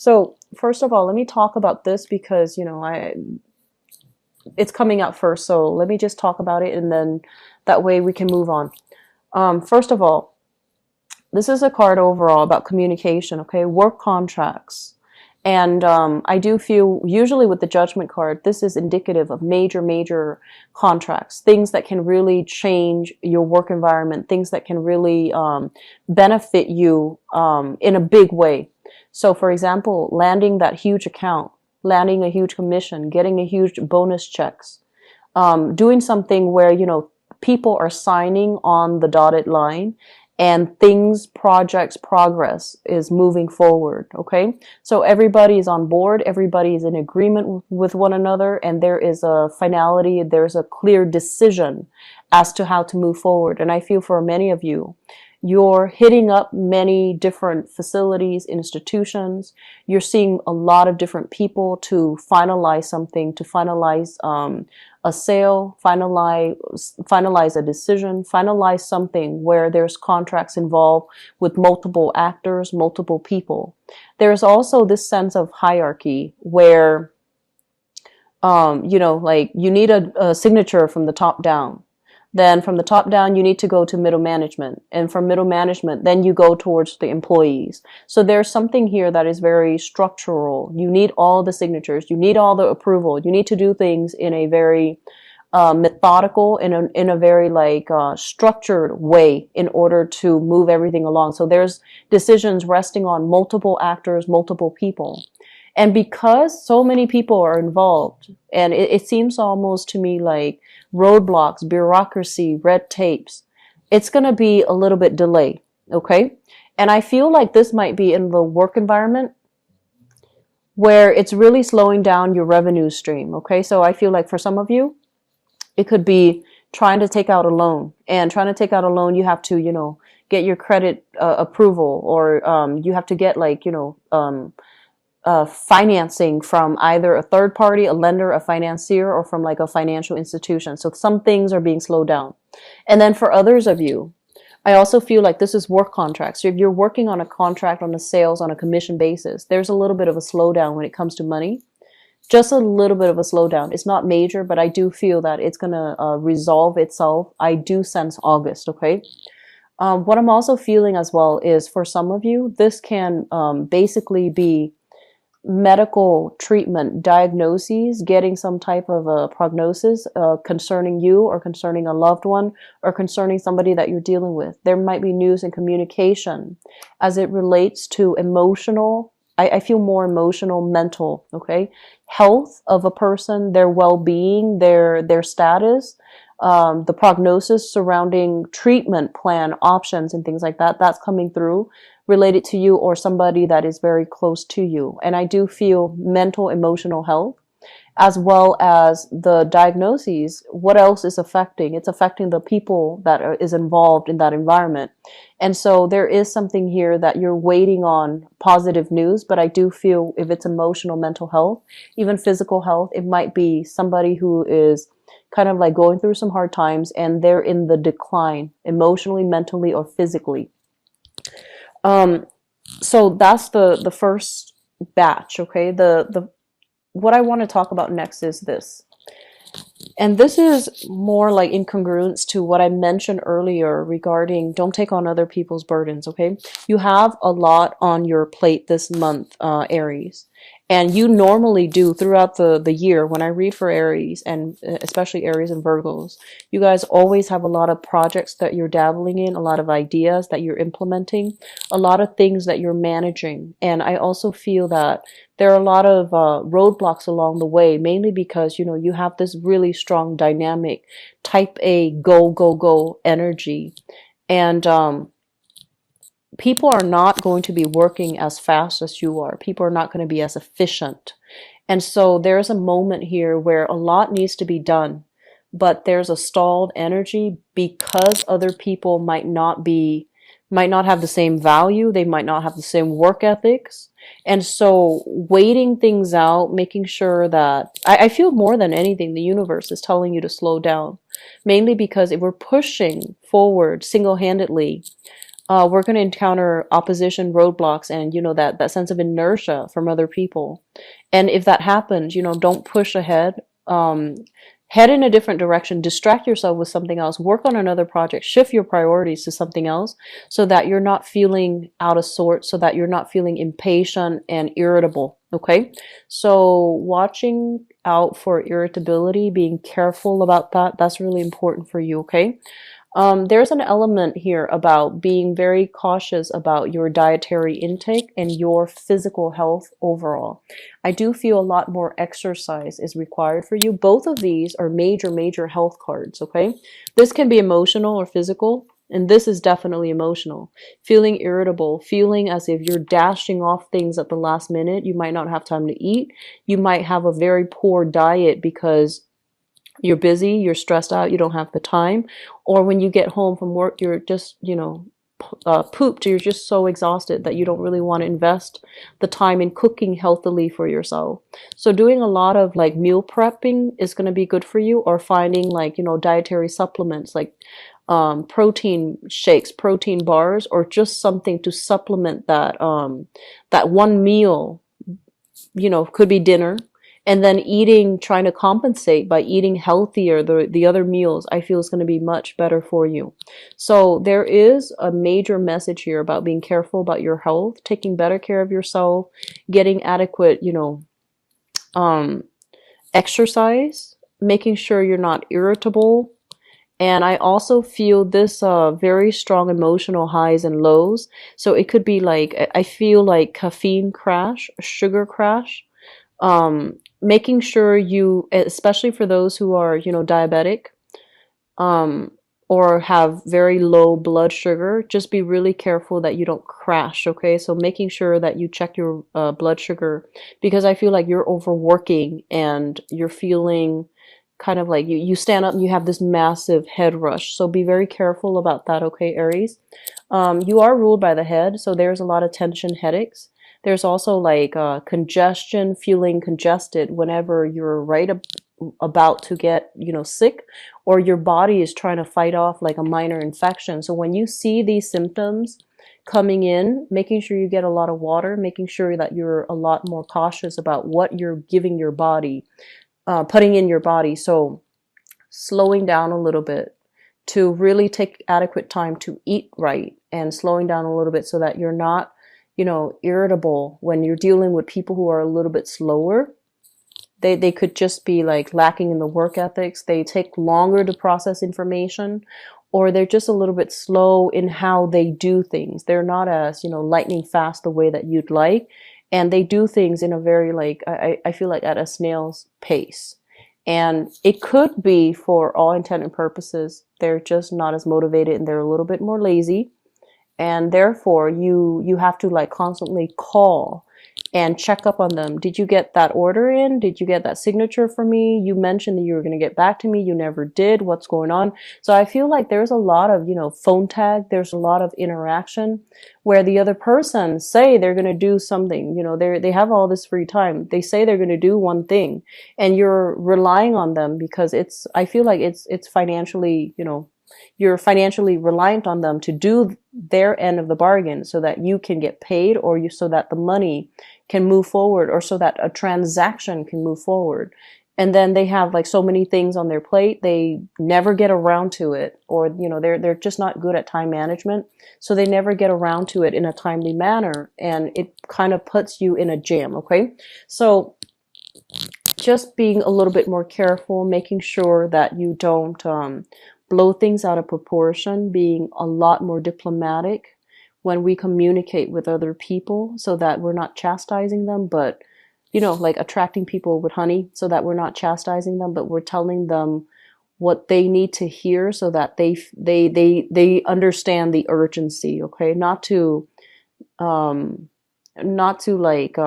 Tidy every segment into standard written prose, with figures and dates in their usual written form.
So first of all, let me talk about this because, it's coming out first. So let me just talk about it and then that way we can move on. First of all, this is a card overall about communication, okay? Work contracts. And I do feel, usually with the Judgment card, this is indicative of major, major contracts, things that can really change your work environment, things that can really benefit you in a big way. So, for example, landing that huge account, landing a huge commission, getting a huge bonus checks, doing something where, people are signing on the dotted line and things, projects, progress is moving forward. Okay. So everybody is on board. Everybody is in agreement with one another. And there is a finality. There's a clear decision as to how to move forward. And I feel for many of you, you're hitting up many different facilities, institutions. You're seeing a lot of different people to finalize something, to finalize a sale, finalize a decision, finalize something where there's contracts involved with multiple actors, multiple people. There's also this sense of hierarchy where, like you need a signature from the top down. Then from the top down, you need to go to middle management. And from middle management, then you go towards the employees. So there's something here that is very structural. You need all the signatures. You need all the approval. You need to do things in a very methodical, in a very structured way in order to move everything along. So there's decisions resting on multiple actors, multiple people. And because so many people are involved, and it seems almost to me like roadblocks, bureaucracy, red tapes, it's going to be a little bit delayed, okay? And I feel like this might be in the work environment where it's really slowing down your revenue stream, okay? So I feel like for some of you, it could be trying to take out a loan. And trying to take out a loan, you have to, get your credit approval, or you have to get financing from either a third party, a lender, a financier, or from like a financial institution. So some things are being slowed down. And then for others of you, I also feel like this is work contracts. So if you're working on a contract, on a sales, on a commission basis, there's a little bit of a slowdown when it comes to money. Just a little bit of a slowdown. It's not major, but I do feel that it's going to resolve itself. I do sense August, okay? What I'm also feeling as well is for some of you, this can basically be medical treatment, diagnoses, getting some type of a prognosis concerning you or concerning a loved one or concerning somebody that you're dealing with. There might be news and communication as it relates to emotional. I feel more emotional, mental, okay? Health of a person, their well-being, their status, the prognosis surrounding treatment plan options and things like that. That's coming through related to you or somebody that is very close to you. And I do feel mental, emotional health, as well as the diagnoses. What else is affecting? It's affecting the people that is involved in that environment. And so there is something here that you're waiting on positive news, but I do feel if it's emotional, mental health, even physical health, it might be somebody who is kind of like going through some hard times and they're in the decline emotionally, mentally, or physically. So that's the first batch, okay? The what I want to talk about next is this. And this is more like incongruence to what I mentioned earlier regarding don't take on other people's burdens, okay? You have a lot on your plate this month, Aries. And you normally do throughout the year. When I read for Aries, and especially Aries and Virgos, you guys always have a lot of projects that you're dabbling in, a lot of ideas that you're implementing, a lot of things that you're managing. And I also feel that there are a lot of roadblocks along the way, mainly because, you have this really strong dynamic type A go, go, go energy. And people are not going to be working as fast as you are. People are not going to be as efficient. And so there's a moment here where a lot needs to be done, but there's a stalled energy because other people might not have the same value. They might not have the same work ethics. And so waiting things out, making sure that I feel more than anything, the universe is telling you to slow down, mainly because if we're pushing forward single-handedly, we're going to encounter opposition, roadblocks, and that sense of inertia from other people. And if that happens, don't push ahead. um, Head in a different direction, distract yourself with something else, work on another project, shift your priorities to something else, so that you're not feeling out of sorts, so that you're not feeling impatient and irritable. Okay, so watching out for irritability, being careful about that, that's really important for you. Okay, there's an element here about being very cautious about your dietary intake and your physical health overall. I do feel a lot more exercise is required for you. Both of these are major, major health cards, okay? This can be emotional or physical, and this is definitely emotional. Feeling irritable, feeling as if you're dashing off things at the last minute. You might not have time to eat. You might have a very poor diet because you're busy, you're stressed out, you don't have the time. Or when you get home from work, you're just, pooped, you're just so exhausted that you don't really want to invest the time in cooking healthily for yourself. So doing a lot of like meal prepping is going to be good for you, or finding like, dietary supplements like protein shakes, protein bars, or just something to supplement that one meal. Could be dinner, and then trying to compensate by eating healthier the other meals. I feel is going to be much better for you. So there is a major message here about being careful about your health, taking better care of yourself, getting adequate, um, exercise, making sure you're not irritable. And I also feel this very strong emotional highs and lows. So it could be like, I feel like caffeine crash, sugar crash. Making sure you, especially for those who are, diabetic, um, or have very low blood sugar, just be really careful that you don't crash, okay? So making sure that you check your blood sugar, because I feel like you're overworking and you're feeling kind of like you stand up and you have this massive head rush. So be very careful about that, okay, Aries? You are ruled by the head, so there's a lot of tension, headaches. There's also like congestion, feeling congested whenever you're about to get, sick, or your body is trying to fight off like a minor infection. So when you see these symptoms coming in, making sure you get a lot of water, making sure that you're a lot more cautious about what you're giving your body, putting in your body. So slowing down a little bit to really take adequate time to eat right, and slowing down a little bit so that you're not, irritable when you're dealing with people who are a little bit slower. They could just be like lacking in the work ethics. They take longer to process information, or they're just a little bit slow in how they do things. They're not as, lightning fast the way that you'd like. And they do things in a very like, I feel like at a snail's pace. And it could be, for all intent and purposes, they're just not as motivated and they're a little bit more lazy. And therefore you have to like constantly call and check up on them. Did you get that order in? Did you get that signature for me? You mentioned that you were going to get back to me. You never did. What's going on? So I feel like there's a lot of, phone tag. There's a lot of interaction where the other person say they're going to do something. They have all this free time. They say they're going to do one thing, and you're relying on them because I feel like it's financially, you're financially reliant on them to do their end of the bargain so that you can get paid, or so that the money can move forward, or so that a transaction can move forward. And then they have like so many things on their plate, they never get around to it, or they're just not good at time management, so they never get around to it in a timely manner, and it kind of puts you in a jam. Okay, so just being a little bit more careful, making sure that you don't blow things out of proportion, being a lot more diplomatic when we communicate with other people, so that we're not chastising them, but like attracting people with honey, so that we're not chastising them, but we're telling them what they need to hear, so that they understand the urgency. Okay, um not to like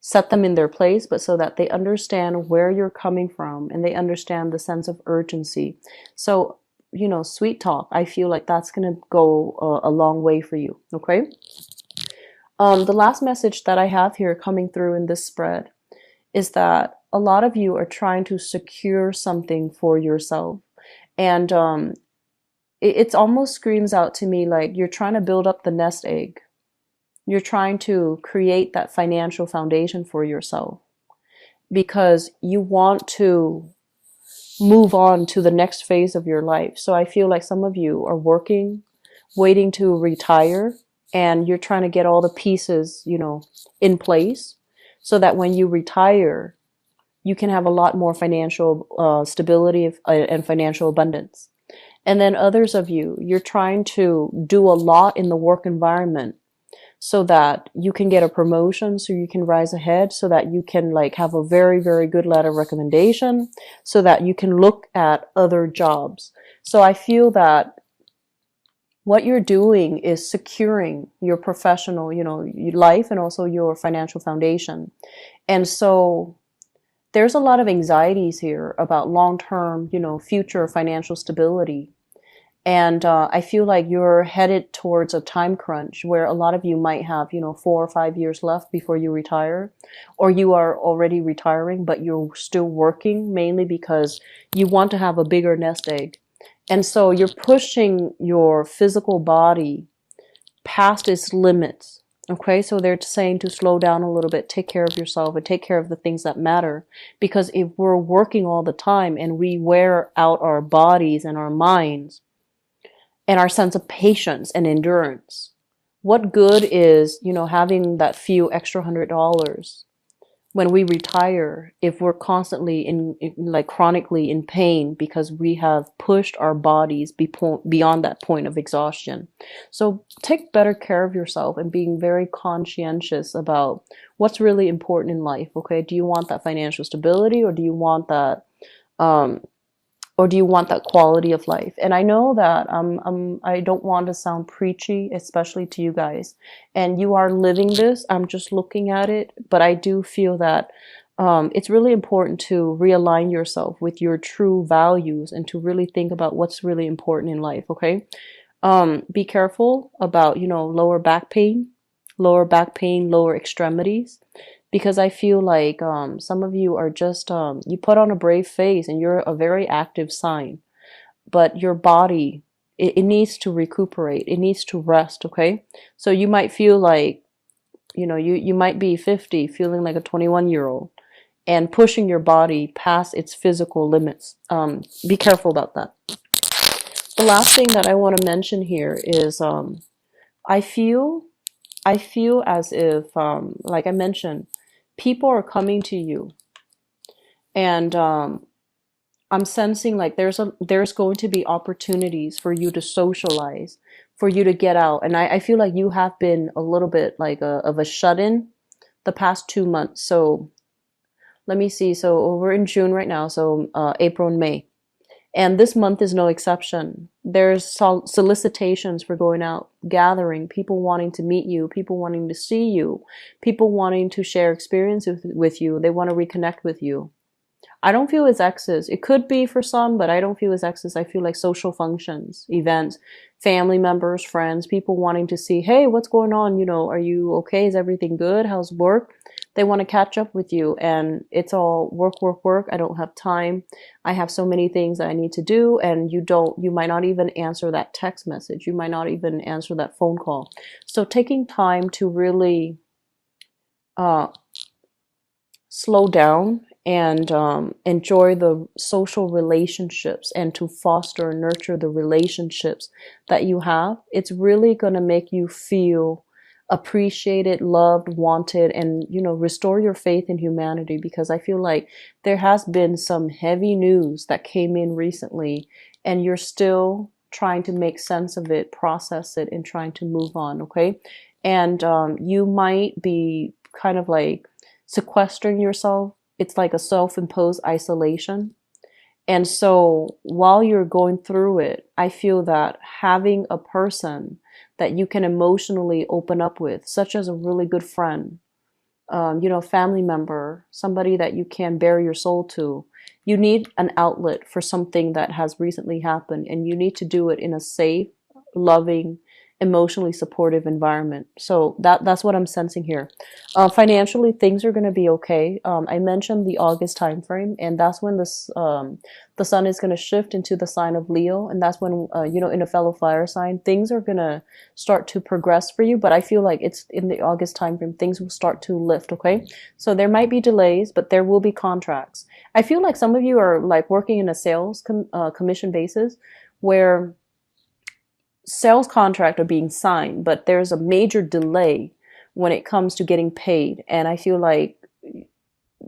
set them in their place, but so that they understand where you're coming from and they understand the sense of urgency. So, sweet talk, I feel like that's going to go a long way for you. Okay. The last message that I have here coming through in this spread is that a lot of you are trying to secure something for yourself. And It's almost screams out to me like you're trying to build up the nest egg. You're trying to create that financial foundation for yourself because you want to move on to the next phase of your life. So I feel like some of you are working, waiting to retire, and you're trying to get all the pieces, in place so that when you retire, you can have a lot more financial stability and financial abundance. And then others of you, you're trying to do a lot in the work environment so that you can get a promotion, so you can rise ahead, so that you can like have a very, very good letter of recommendation, so that you can look at other jobs. So I feel that what you're doing is securing your professional, life and also your financial foundation. And so there's a lot of anxieties here about long-term, future financial stability. And I feel like you're headed towards a time crunch where a lot of you might have, 4 or 5 years left before you retire, or you are already retiring, but you're still working mainly because you want to have a bigger nest egg. And so you're pushing your physical body past its limits. Okay, so they're saying to slow down a little bit, take care of yourself, and take care of the things that matter. Because if we're working all the time and we wear out our bodies and our minds, and our sense of patience and endurance. What good is, having that few extra $100 when we retire if we're constantly like chronically in pain because we have pushed our bodies beyond that point of exhaustion. So take better care of yourself and being very conscientious about what's really important in life. Okay, do you want that financial stability, or do you want that um, quality of life? And I know that I don't want to sound preachy, especially to you guys. And you are living this. I'm just looking at it. But I do feel that it's really important to realign yourself with your true values and to really think about what's really important in life, okay? Be careful about, lower back pain, lower extremities, because I feel like some of you are just you put on a brave face and you're a very active sign, but your body it needs to recuperate, it needs to rest. Okay, so you might feel like you might be 50 feeling like a 21-year-old and pushing your body past its physical limits. Be careful about that. The last thing that I want to mention here is I feel I feel as if, like I mentioned, people are coming to you, and I'm sensing like there's going to be opportunities for you to socialize, for you to get out, and I feel like you have been a little bit like of a shut-in the past 2 months. So let me see. So we're in June right now, so April and May. And this month is no exception. There's solicitations for going out, gathering, people wanting to meet you, people wanting to see you, people wanting to share experiences with you. They want to reconnect with you. I don't feel it's exes. It could be for some, but I don't feel it's exes. I feel like social functions, events, family members, friends, people wanting to see, hey, what's going on? Are you okay? Is everything good? How's work? They want to catch up with you, and it's all work, work, work. I don't have time. I have so many things that I need to do, and you might not even answer that text message. You might not even answer that phone call. So taking time to really uh, slow down and enjoy the social relationships and to foster and nurture the relationships that you have, it's really going to make you feel appreciated, loved, wanted, and restore your faith in humanity, because I feel like there has been some heavy news that came in recently and you're still trying to make sense of it, process it, and trying to move on. Okay, and you might be kind of like sequestering yourself. It's like a self-imposed isolation. And so while you're going through it, I feel that having a person that you can emotionally open up with, such as a really good friend, family member, somebody that you can bare your soul to, you need an outlet for something that has recently happened, and you need to do it in a safe, loving, emotionally supportive environment. So that's what I'm sensing here. Financially, things are going to be okay. I mentioned the August time frame, and that's when the sun is going to shift into the sign of Leo, and that's when in a fellow fire sign, things are going to start to progress for you. But I feel like it's in the August time frame, things will start to lift. Okay, so there might be delays, but there will be contracts. I feel like some of you are like working in a sales commission basis where sales contract are being signed, but there's a major delay when it comes to getting paid. And I feel like,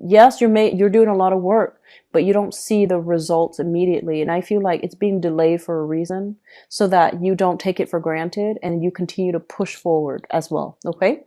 yes, you're doing a lot of work, but you don't see the results immediately. And I feel like it's being delayed for a reason so that you don't take it for granted and you continue to push forward as well. Okay.